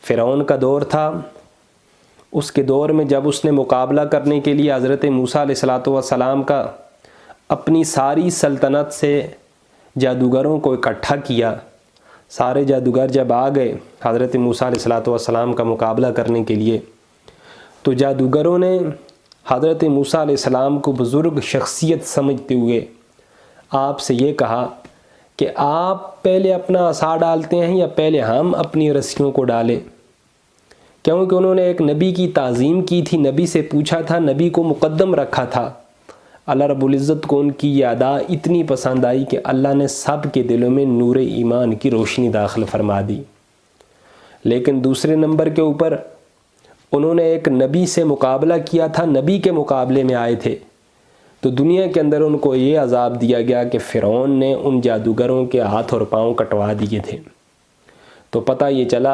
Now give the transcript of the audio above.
فرعون کا دور تھا، اس کے دور میں جب اس نے مقابلہ کرنے کے لیے حضرت موسیٰ علیہ السلام کا اپنی ساری سلطنت سے جادوگروں کو اکٹھا کیا، سارے جادوگر جب آ گئے حضرت موسیٰ علیہ السلام کا مقابلہ کرنے کے لیے، تو جادوگروں نے حضرت موسیٰ علیہ السلام کو بزرگ شخصیت سمجھتے ہوئے آپ سے یہ کہا کہ آپ پہلے اپنا عصا ڈالتے ہیں یا پہلے ہم اپنی رسیوں کو ڈالیں، کیونکہ انہوں نے ایک نبی کی تعظیم کی تھی، نبی سے پوچھا تھا، نبی کو مقدم رکھا تھا۔ اللہ رب العزت کو ان کی یہ ادا اتنی پسند آئی کہ اللہ نے سب کے دلوں میں نور ایمان کی روشنی داخل فرما دی۔ لیکن دوسرے نمبر کے اوپر انہوں نے ایک نبی سے مقابلہ کیا تھا، نبی کے مقابلے میں آئے تھے، تو دنیا کے اندر ان کو یہ عذاب دیا گیا کہ فرعون نے ان جادوگروں کے ہاتھ اور پاؤں کٹوا دیے تھے۔ تو پتہ یہ چلا